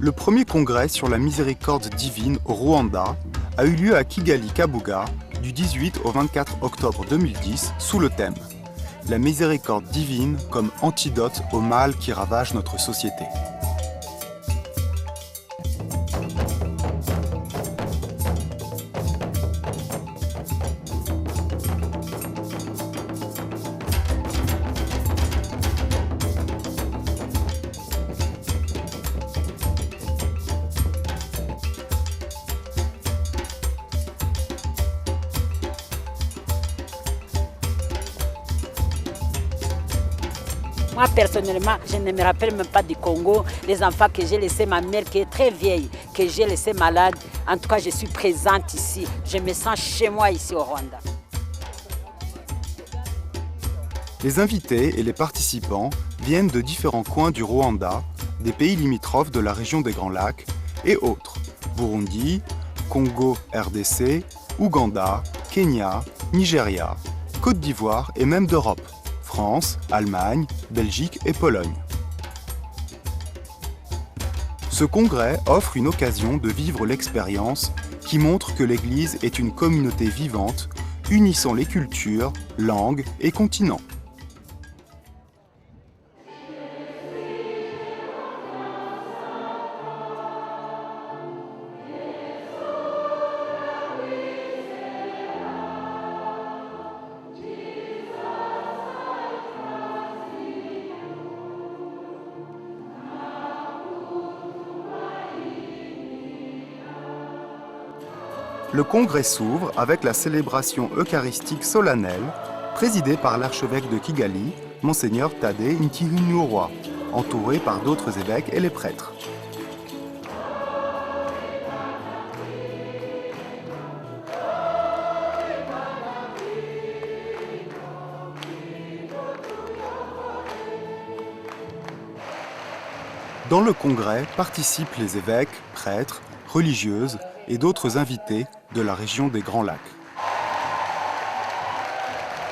Le premier congrès sur la miséricorde divine au Rwanda a eu lieu à Kigali, Kabuga, du 18 au 24 octobre 2010, sous le thème « La miséricorde divine comme antidote au mal qui ravage notre société ». Moi, personnellement, je ne me rappelle même pas du Congo, les enfants que j'ai laissés, ma mère qui est très vieille, que j'ai laissé malade. En tout cas, je suis présente ici. Je me sens chez moi ici au Rwanda. Les invités et les participants viennent de différents coins du Rwanda, des pays limitrophes de la région des Grands Lacs et autres. Burundi, Congo, RDC, Ouganda, Kenya, Nigeria, Côte d'Ivoire et même d'Europe. France, Allemagne, Belgique et Pologne. Ce congrès offre une occasion de vivre l'expérience qui montre que l'Église est une communauté vivante, unissant les cultures, langues et continents. Le congrès s'ouvre avec la célébration eucharistique solennelle, présidée par l'archevêque de Kigali, Monseigneur Tadé Ntirunyurwa, entouré par d'autres évêques et les prêtres. Dans le congrès participent les évêques, prêtres, religieuses et d'autres invités de la région des Grands Lacs.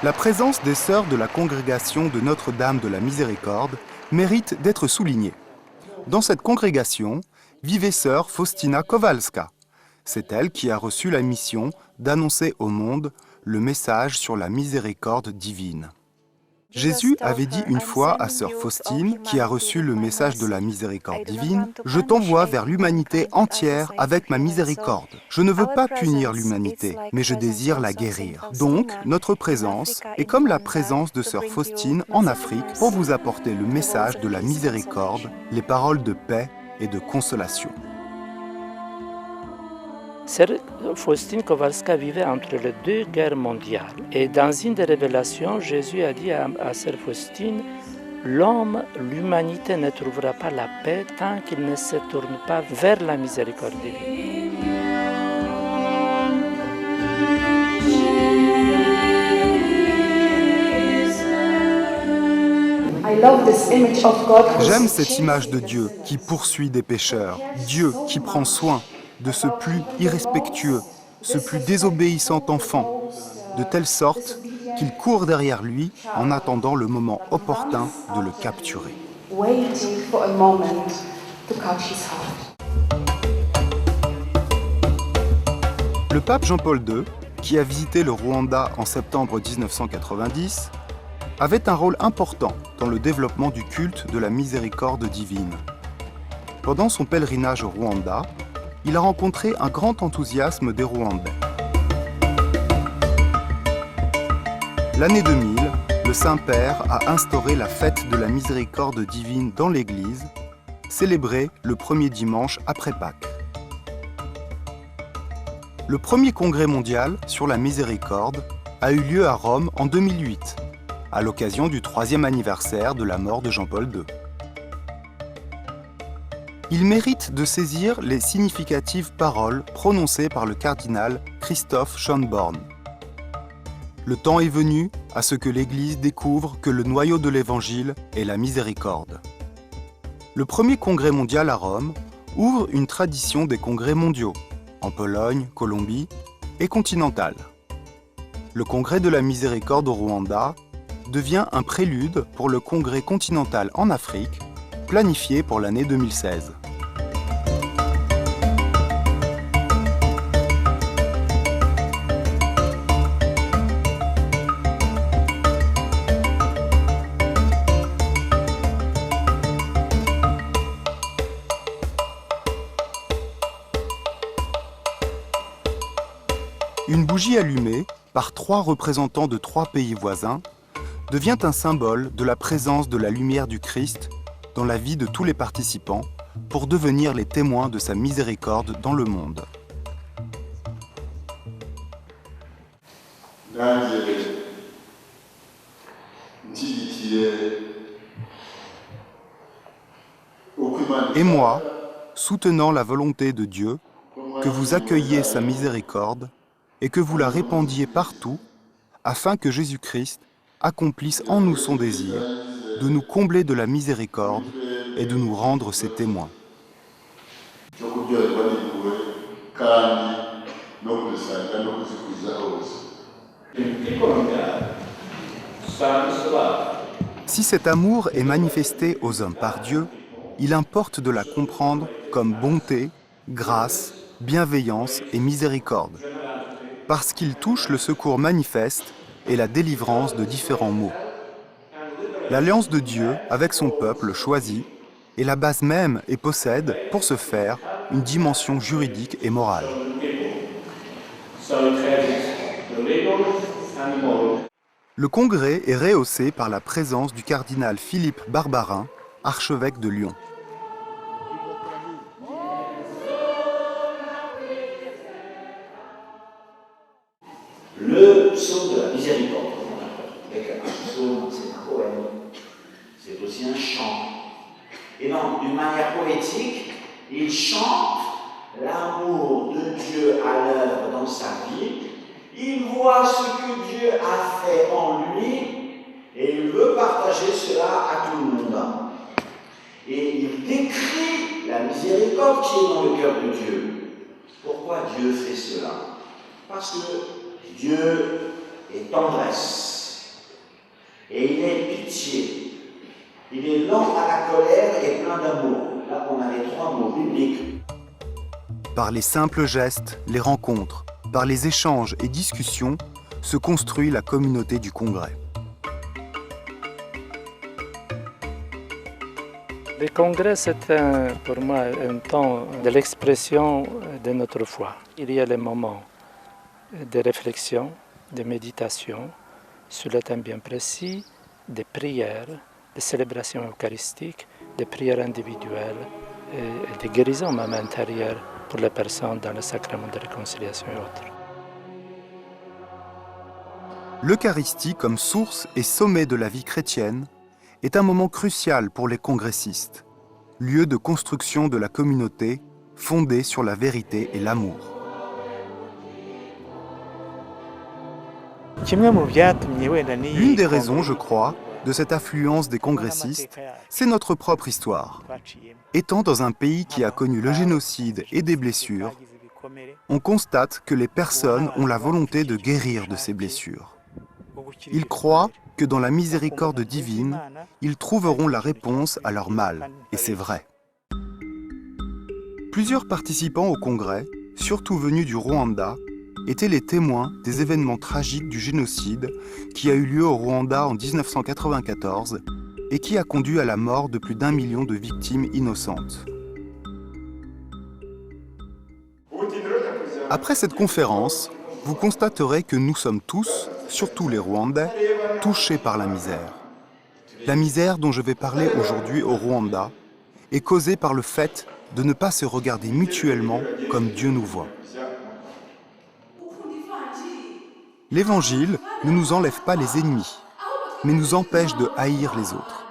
La présence des sœurs de la congrégation de Notre-Dame de la Miséricorde mérite d'être soulignée. Dans cette congrégation vivait sœur Faustina Kowalska. C'est elle qui a reçu la mission d'annoncer au monde le message sur la miséricorde divine. Jésus avait dit une fois à sœur Faustine, qui a reçu le message de la miséricorde divine, « Je t'envoie vers l'humanité entière avec ma miséricorde. Je ne veux pas punir l'humanité, mais je désire la guérir. » Donc, notre présence est comme la présence de sœur Faustine en Afrique pour vous apporter le message de la miséricorde, les paroles de paix et de consolation. Sœur Faustine Kowalska vivait entre les deux guerres mondiales. Et dans une des révélations, Jésus a dit à Sœur Faustine, l'homme, l'humanité ne trouvera pas la paix tant qu'il ne se tourne pas vers la miséricorde divine. J'aime cette image de Dieu qui poursuit des pécheurs, Dieu qui prend soin de ce plus irrespectueux, ce plus désobéissant enfant, de telle sorte qu'il court derrière lui en attendant le moment opportun de le capturer. Le pape Jean-Paul II, qui a visité le Rwanda en septembre 1990, avait un rôle important dans le développement du culte de la miséricorde divine. Pendant son pèlerinage au Rwanda, il a rencontré un grand enthousiasme des Rwandais. L'année 2000, le Saint-Père a instauré la fête de la miséricorde divine dans l'Église, célébrée le premier dimanche après Pâques. Le premier congrès mondial sur la miséricorde a eu lieu à Rome en 2008, à l'occasion du 3e anniversaire de la mort de Jean-Paul II. Il mérite de saisir les significatives paroles prononcées par le cardinal Christophe Schönborn. Le temps est venu à ce que l'Église découvre que le noyau de l'Évangile est la miséricorde. Le premier congrès mondial à Rome ouvre une tradition des congrès mondiaux, en Pologne, Colombie et continentale. Le congrès de la miséricorde au Rwanda devient un prélude pour le congrès continental en Afrique, planifié pour l'année 2016. bougie allumée par 3 représentants de 3 pays voisins devient un symbole de la présence de la lumière du Christ dans la vie de tous les participants pour devenir les témoins de sa miséricorde dans le monde. Et moi, soutenant la volonté de Dieu, que vous accueilliez sa miséricorde et que vous la répandiez partout, afin que Jésus-Christ accomplisse en nous son désir de nous combler de la miséricorde et de nous rendre ses témoins. Si cet amour est manifesté aux hommes par Dieu, il importe de la comprendre comme bonté, grâce, bienveillance et miséricorde, parce qu'il touche le secours manifeste et la délivrance de différents maux. L'alliance de Dieu avec son peuple choisi est la base même et possède, pour ce faire, une dimension juridique et morale. Le congrès est rehaussé par la présence du cardinal Philippe Barbarin, archevêque de Lyon. Le psaume de la miséricorde, un psaume, c'est un poème, c'est aussi un chant. Et donc, d'une manière poétique, il chante l'amour de Dieu à l'œuvre dans sa vie. Il voit ce que Dieu a fait en lui et il veut partager cela à tout le monde. Et il décrit la miséricorde qui est dans le cœur de Dieu. Pourquoi Dieu fait cela? Parce que Dieu est tendresse et il est pitié. Il est lent à la colère et plein d'amour. Là, on a les 3 mots bibliques. Par les simples gestes, les rencontres, par les échanges et discussions, se construit la communauté du Congrès. Le Congrès, c'est pour moi un temps de l'expression de notre foi. Il y a les moments de réflexion, de méditation sur le thème bien précis, des prières, des célébrations eucharistiques, des prières individuelles et des guérisons même intérieures pour les personnes dans le sacrement de réconciliation et autres. L'Eucharistie comme source et sommet de la vie chrétienne est un moment crucial pour les congressistes, lieu de construction de la communauté fondée sur la vérité et l'amour. L'une des raisons, je crois, de cette affluence des congressistes, c'est notre propre histoire. Étant dans un pays qui a connu le génocide et des blessures, on constate que les personnes ont la volonté de guérir de ces blessures. Ils croient que dans la miséricorde divine, ils trouveront la réponse à leur mal, et c'est vrai. Plusieurs participants au congrès, surtout venus du Rwanda, étaient les témoins des événements tragiques du génocide qui a eu lieu au Rwanda en 1994 et qui a conduit à la mort de plus d'1 million de victimes innocentes. Après cette conférence, vous constaterez que nous sommes tous, surtout les Rwandais, touchés par la misère. La misère dont je vais parler aujourd'hui au Rwanda est causée par le fait de ne pas se regarder mutuellement comme Dieu nous voit. L'Évangile ne nous enlève pas les ennemis, mais nous empêche de haïr les autres.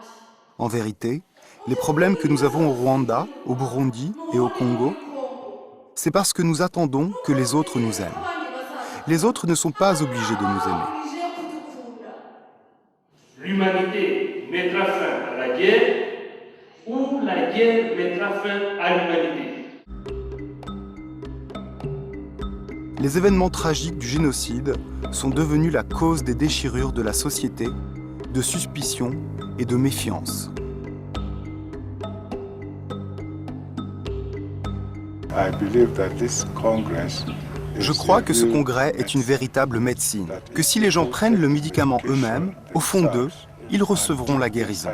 En vérité, les problèmes que nous avons au Rwanda, au Burundi et au Congo, c'est parce que nous attendons que les autres nous aiment. Les autres ne sont pas obligés de nous aimer. L'humanité mettra fin à la guerre ou la guerre mettra fin à l'humanité. Les événements tragiques du génocide sont devenus la cause des déchirures de la société, de suspicion et de méfiance. Je crois que ce congrès est une véritable médecine, que si les gens prennent le médicament eux-mêmes, au fond d'eux, ils recevront la guérison.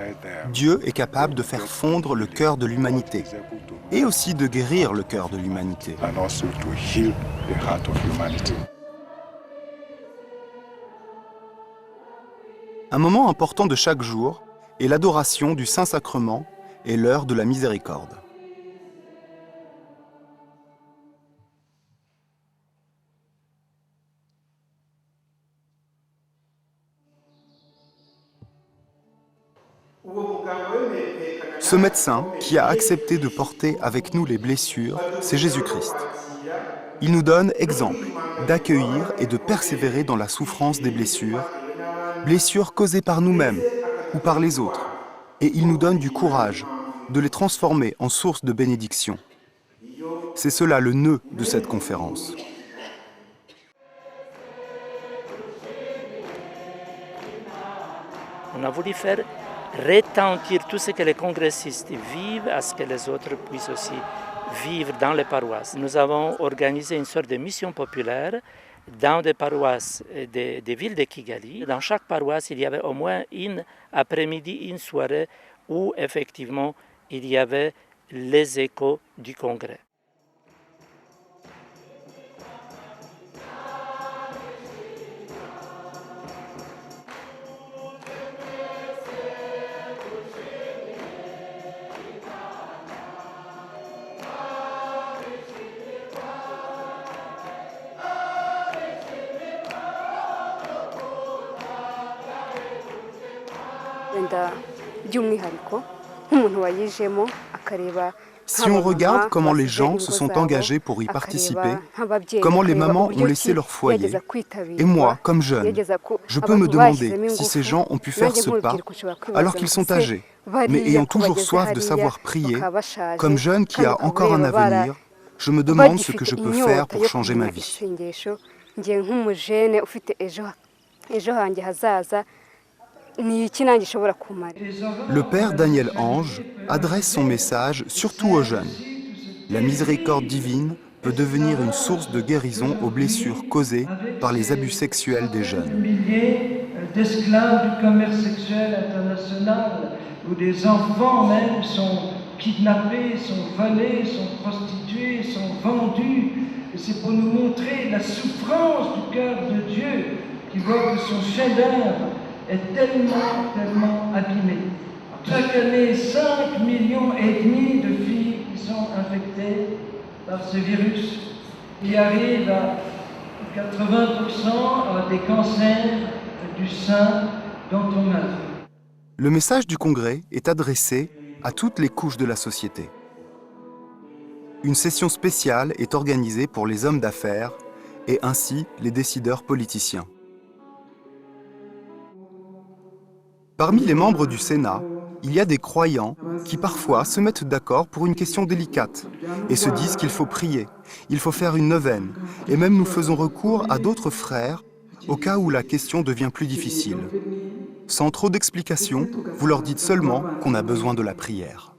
Dieu est capable de faire fondre le cœur de l'humanité et aussi de guérir le cœur de l'humanité. Un moment important de chaque jour est l'adoration du Saint-Sacrement et l'heure de la miséricorde. Ce médecin qui a accepté de porter avec nous les blessures, c'est Jésus-Christ. Il nous donne exemple d'accueillir et de persévérer dans la souffrance des blessures causées par nous-mêmes ou par les autres. Et il nous donne du courage de les transformer en source de bénédiction. C'est cela le nœud de cette conférence. On a voulu faire retentir tout ce que les congressistes vivent, à ce que les autres puissent aussi vivre dans les paroisses. Nous avons organisé une sorte de mission populaire dans des paroisses des villes de Kigali. Dans chaque paroisse, il y avait au moins une après-midi, une soirée où effectivement il y avait les échos du congrès. Si on regarde comment les gens se sont engagés pour y participer, comment les mamans ont laissé leur foyer, et moi, comme jeune, je peux me demander si ces gens ont pu faire ce pas alors qu'ils sont âgés, mais ayant toujours soif de savoir prier, comme jeune qui a encore un avenir, je me demande ce que je peux faire pour changer ma vie. Le père Daniel Ange adresse son message surtout aux jeunes. La miséricorde divine peut devenir une source de guérison aux blessures causées par les abus sexuels des jeunes. Milliers d'esclaves du commerce sexuel international, où des enfants même sont kidnappés, sont volés, sont prostitués, sont vendus. Et c'est pour nous montrer la souffrance du cœur de Dieu qui voit que son chef-d'œuvre est tellement abîmé. Chaque année, 5,5 millions de filles qui sont infectées par ce virus, qui arrive à 80% à des cancers du sein dont on meurt. Le message du Congrès est adressé à toutes les couches de la société. Une session spéciale est organisée pour les hommes d'affaires et ainsi les décideurs politiciens. Parmi les membres du Sénat, il y a des croyants qui parfois se mettent d'accord pour une question délicate et se disent qu'il faut prier, il faut faire une neuvaine, et même nous faisons recours à d'autres frères au cas où la question devient plus difficile. Sans trop d'explications, vous leur dites seulement qu'on a besoin de la prière.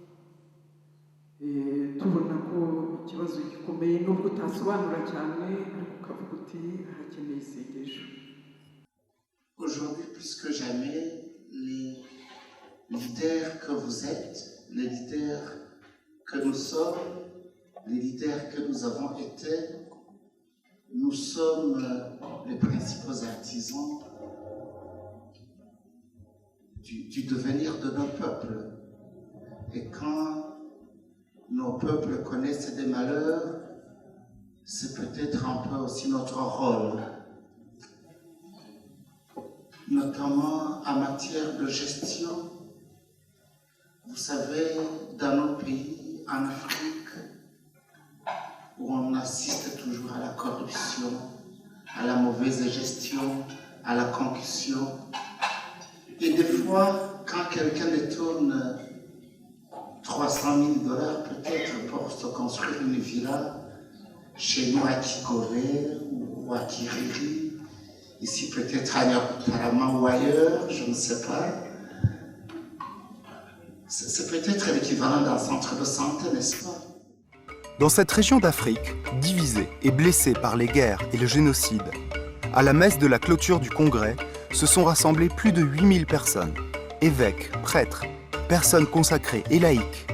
Aujourd'hui, plus que jamais, les leaders que vous êtes, les leaders que nous sommes, les leaders que nous avons été, nous sommes les principaux artisans du devenir de nos peuples. Et quand nos peuples connaissent des malheurs, c'est peut-être un peu aussi notre rôle, notamment en matière de gestion. Vous savez, dans nos pays, en Afrique, où on assiste toujours à la corruption, à la mauvaise gestion, à la concussion. Et des fois, quand quelqu'un détourne 300 000 $ peut-être pour se construire une villa, chez nous à Kigoré ou à Kiriri, ici peut-être à Nyarutarama ou ailleurs, je ne sais pas. C'est peut-être l'équivalent d'un centre de santé, n'est-ce pas? Dans cette région d'Afrique, divisée et blessée par les guerres et le génocide, à la messe de la clôture du Congrès, se sont rassemblées plus de 8000 personnes, évêques, prêtres, personnes consacrées et laïques.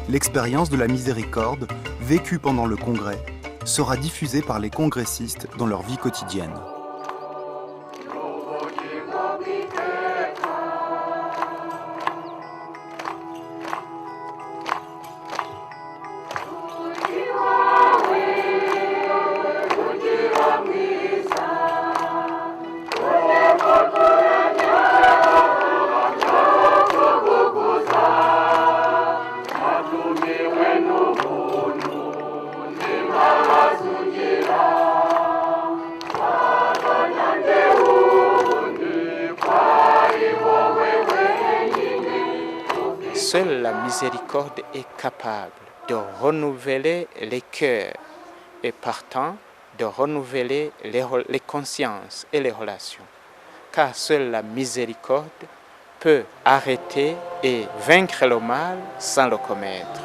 L'expérience de la miséricorde, vécue pendant le Congrès, sera diffusée par les congressistes dans leur vie quotidienne. seule la miséricorde est capable de renouveler les cœurs et partant de renouveler les consciences et les relations. Car seule la miséricorde peut arrêter et vaincre le mal sans le commettre.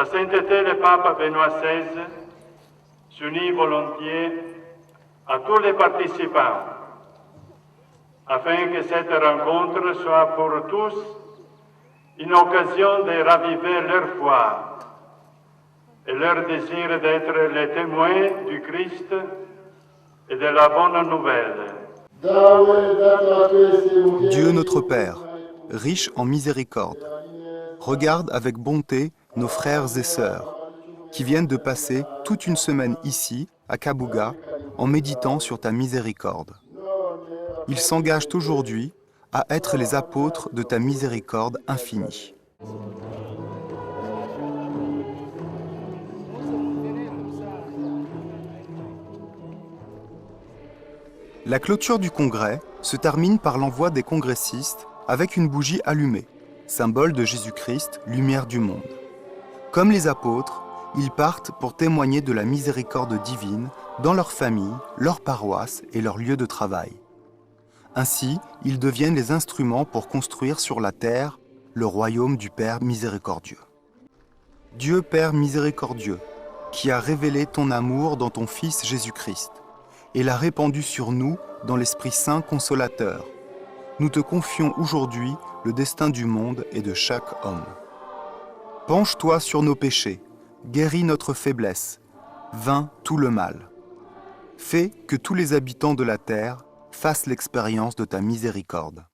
Sa sainteté, le pape Benoît XVI, s'unit volontiers à tous les participants afin que cette rencontre soit pour tous une occasion de raviver leur foi et leur désir d'être les témoins du Christ et de la bonne nouvelle. Dieu notre Père, riche en miséricorde, regarde avec bonté nos frères et sœurs qui viennent de passer toute une semaine ici, à Kabuga, en méditant sur ta miséricorde. Ils s'engagent aujourd'hui à être les apôtres de ta miséricorde infinie. La clôture du congrès se termine par l'envoi des congressistes avec une bougie allumée, symbole de Jésus-Christ, lumière du monde. Comme les apôtres, ils partent pour témoigner de la miséricorde divine dans leur famille, leur paroisse et leur lieu de travail. Ainsi, ils deviennent les instruments pour construire sur la terre le royaume du Père miséricordieux. Dieu Père miséricordieux, qui a révélé ton amour dans ton Fils Jésus-Christ et l'a répandu sur nous dans l'Esprit Saint consolateur, nous te confions aujourd'hui le destin du monde et de chaque homme. Penche-toi sur nos péchés, guéris notre faiblesse, vainc tout le mal. Fais que tous les habitants de la terre fassent l'expérience de ta miséricorde.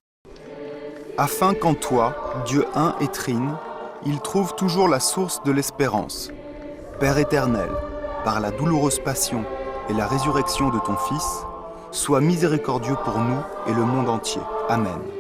Afin qu'en toi, Dieu un et trine, il trouve toujours la source de l'espérance. Père éternel, par la douloureuse passion et la résurrection de ton Fils, sois miséricordieux pour nous et le monde entier. Amen.